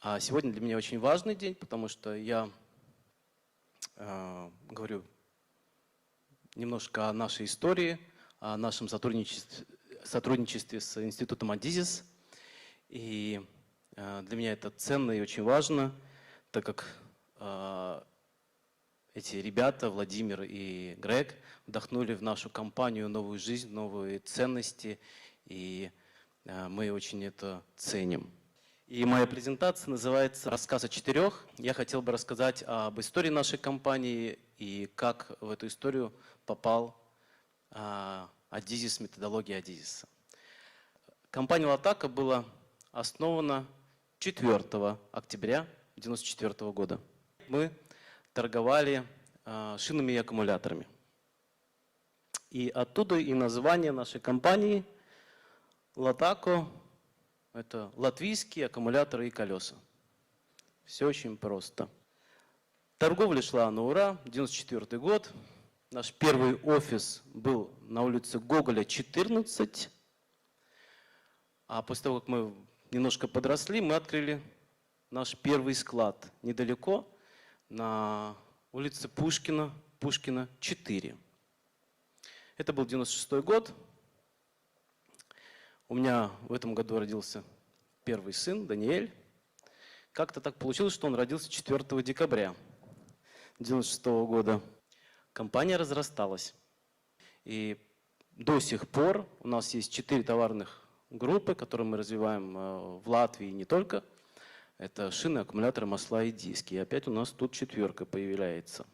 А сегодня для меня очень важный день, потому что я говорю немножко о нашей истории, о нашем сотрудничестве с институтом Адизис. И для меня это ценно и очень важно, так как эти ребята, Владимир и Грег, вдохнули в нашу компанию новую жизнь, новые ценности, и мы очень это ценим. И моя презентация называется «Рассказ о четырех». Я хотел бы рассказать об истории нашей компании и как в эту историю попал Адизис, методология Адизиса. Компания Латака была основана 4 октября 1994 года. Мы торговали шинами и аккумуляторами. И оттуда и название нашей компании Латако. Это латвийские аккумуляторы и колеса. Все очень просто. Торговля шла на ура. 1994 год. Наш первый офис был на улице Гоголя, 14. А после того, как мы немножко подросли, мы открыли наш первый склад недалеко, на улице Пушкина, 4. Это был 96 год. У меня в этом году родился первый сын, Даниэль. Как-то так получилось, что он родился 4 декабря 1996 года. Компания разрасталась. И до сих пор у нас есть 4 товарных группы, которые мы развиваем в Латвии и не только. Это шины, аккумуляторы, масла и диски. И опять у нас тут 4 появляется.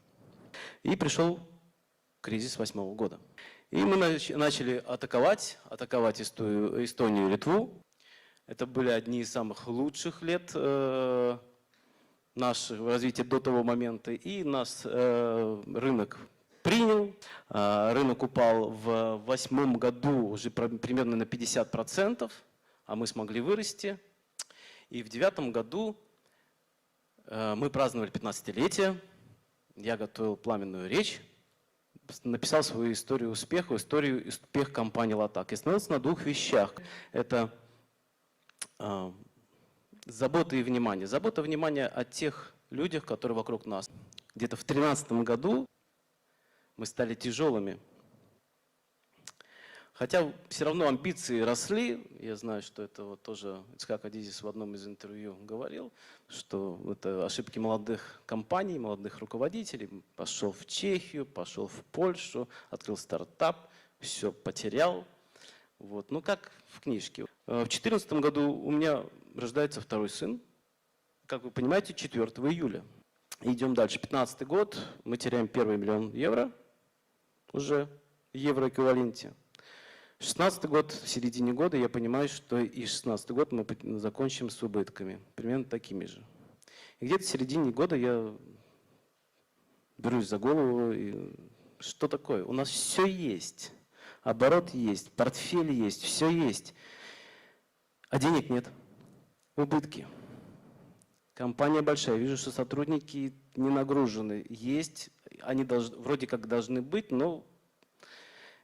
И пришел кризис 2008 года. И мы начали атаковать Эстонию и Литву. Это были одни из самых лучших лет нашего развития до того момента. И нас рынок принял. Рынок упал в 2008 году уже примерно на 50%, а мы смогли вырасти. И в 2009 году мы праздновали 15-летие. Я готовил пламенную речь. Написал свою историю успеха компании Латак. И остановился на 2 вещах. Это забота и внимание. Забота и внимание о тех людях, которые вокруг нас. Где-то в 2013 году мы стали тяжелыми. Хотя все равно амбиции росли. Я знаю, что это вот тоже Ицхак Адизис в одном из интервью говорил, что это ошибки молодых компаний, молодых руководителей. Пошел в Чехию, пошел в Польшу, открыл стартап, все потерял. Вот. Ну как в книжке. В 2014 году у меня рождается второй сын. Как вы понимаете, 4 июля. Идем дальше. 2015 год. Мы теряем первый 1 000 000 евро. Уже в евроэквиваленте. 2016 год, в середине года, я понимаю, что и 2016 год мы закончим с убытками. Примерно такими же. И где-то в середине года я берусь за голову. И что такое? У нас все есть. Оборот есть, портфель есть, все есть. А денег нет. Убытки. Компания большая. Вижу, что сотрудники не нагружены. Есть, они вроде как должны быть, но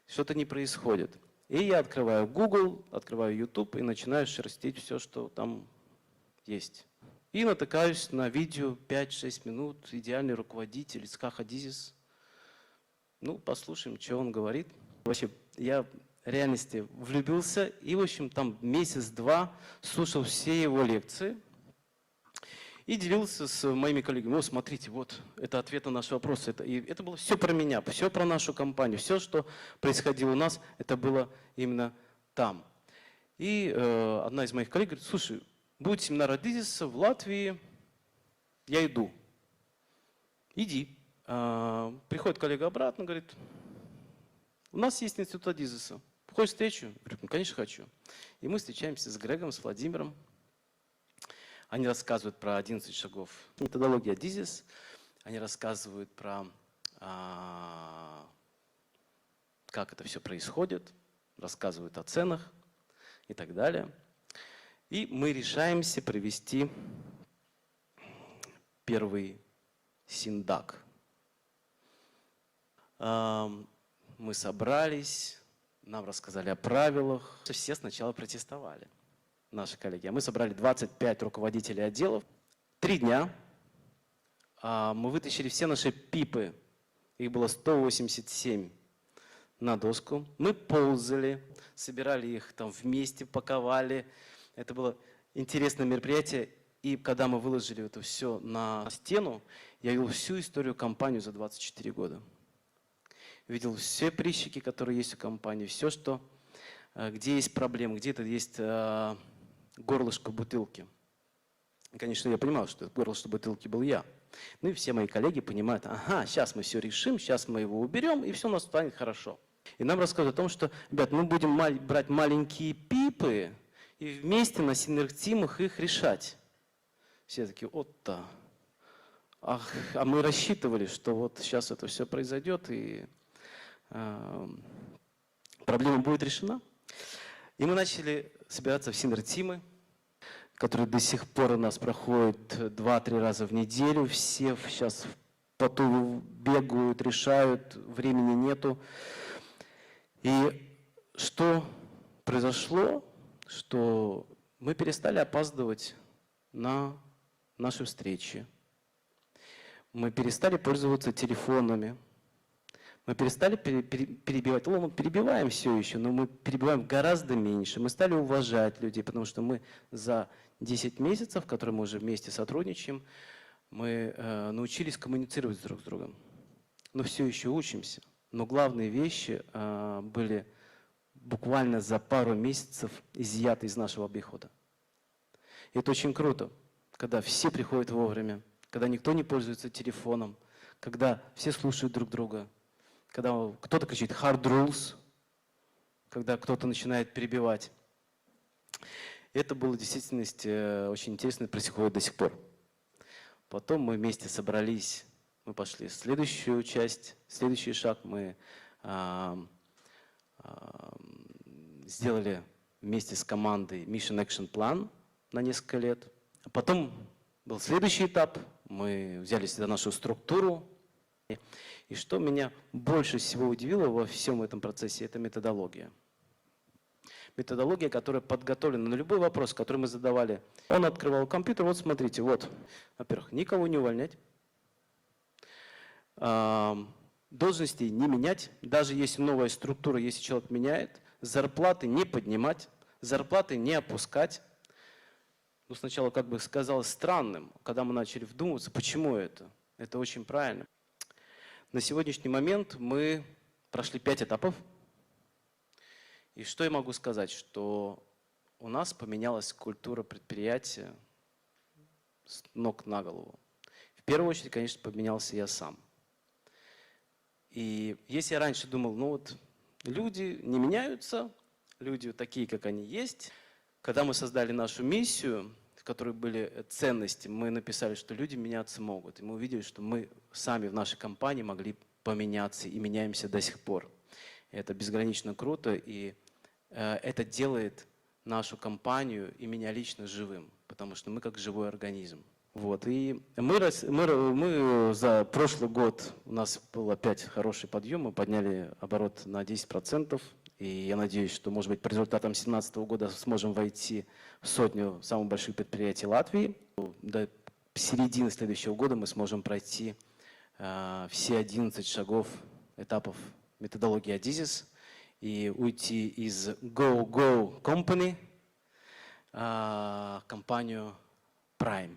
что-то не происходит. И я открываю Google, открываю YouTube и начинаю шерстить все, что там есть. И натыкаюсь на видео 5-6 минут. Идеальный руководитель Ицхак Адизис. Ну, послушаем, что он говорит. Вообще, я в реальности влюбился и, в общем, там месяц-два слушал все его лекции и делился с моими коллегами. О, смотрите, вот, это ответ на наш вопрос. Это было все про меня, все про нашу компанию. Все, что происходило у нас, это было именно там. И одна из моих коллег говорит: слушай, будет семинар Адизиса в Латвии, я иду. Иди. Приходит коллега обратно, говорит: у нас есть институт Адизиса. Хочешь встречу? Я говорю: ну, конечно, хочу. И мы встречаемся с Грегом, с Владимиром. Они рассказывают про 11 шагов методологии Адизис. Они рассказывают про как это все происходит, рассказывают о ценах и так далее. И мы решаемся провести первый синдак. Мы собрались, нам рассказали о правилах. Все сначала протестовали, наши коллеги. А мы собрали 25 руководителей отделов. 3 дня мы вытащили все наши пипы, их было 187 на доску. Мы ползали, собирали их там вместе, паковали. Это было интересное мероприятие. И когда мы выложили это все на стену, я видел всю историю компании за 24 года. Видел все прыщики, которые есть у компании, все, что, где есть проблемы, где-то есть горлышко бутылки. И, конечно, я понимал, что горлышко бутылки был я. Ну и все мои коллеги понимают, ага, сейчас мы все решим, сейчас мы его уберем, и все у нас станет хорошо. И нам рассказывают о том, что, ребят, мы будем брать маленькие пипы и вместе на синергтимах их решать. Все такие, вот-то. А мы рассчитывали, что вот сейчас это все произойдет, и проблема будет решена. И мы начали собираться в синергтимы, которые до сих пор у нас проходят 2-3 раза в неделю. Все сейчас в поту бегают, решают, времени нету. И что произошло, что мы перестали опаздывать на наши встречи. Мы перестали пользоваться телефонами. Мы перестали перебивать. Мы перебиваем все еще, но мы перебиваем гораздо меньше. Мы стали уважать людей, потому что мы за 10 месяцев, в которые мы уже вместе сотрудничаем, мы научились коммуницировать друг с другом. Но все еще учимся. Но главные вещи были буквально за пару месяцев изъяты из нашего обихода. И это очень круто, когда все приходят вовремя, когда никто не пользуется телефоном, когда все слушают друг друга, когда кто-то кричит hard rules, когда кто-то начинает перебивать. Это было в действительности очень интересно и происходит до сих пор. Потом мы вместе собрались, мы пошли в следующую часть, следующий шаг. Мы сделали вместе с командой Mission Action Plan на несколько лет. А потом был следующий этап. Мы взялись за нашу структуру. И что меня больше всего удивило во всем этом процессе, это методология. Методология, которая подготовлена на любой вопрос, который мы задавали. Он открывал компьютер, вот смотрите, вот. Во-первых, никого не увольнять. Должностей не менять. Даже если новая структура, если человек меняет, зарплаты не поднимать, зарплаты не опускать. Ну, сначала как бы сказалось странным, когда мы начали вдумываться, почему это. Это очень правильно. На сегодняшний момент мы прошли 5 этапов. И что я могу сказать? Что у нас поменялась культура предприятия с ног на голову. В первую очередь, конечно, поменялся я сам. И если я раньше думал, ну вот люди не меняются, люди такие, как они есть. Когда мы создали нашу миссию, в которой были ценности, мы написали, что люди меняться могут. И мы увидели, что мы сами в нашей компании могли поменяться и меняемся до сих пор. Это безгранично круто, и это делает нашу компанию и меня лично живым, потому что мы как живой организм. Вот. И мы за прошлый год, у нас был опять хороший подъем, мы подняли оборот на 10%. И я надеюсь, что, может быть, по результатам 2017 года сможем войти в 100 самых больших предприятий Латвии. До середины следующего года мы сможем пройти все 11 шагов, этапов методологии Adizes и уйти из Go Company в компанию Prime.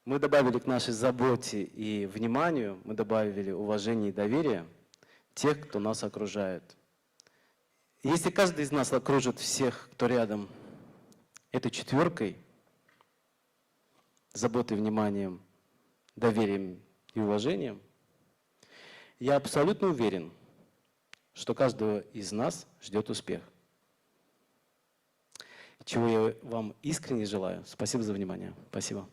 Мы добавили к нашей заботе и вниманию, мы добавили уважение и доверие тех, кто нас окружает. Если каждый из нас окружит всех, кто рядом, этой четверкой, заботой, вниманием, доверием и уважением, я абсолютно уверен, что каждого из нас ждет успех. Чего я вам искренне желаю. Спасибо за внимание. Спасибо.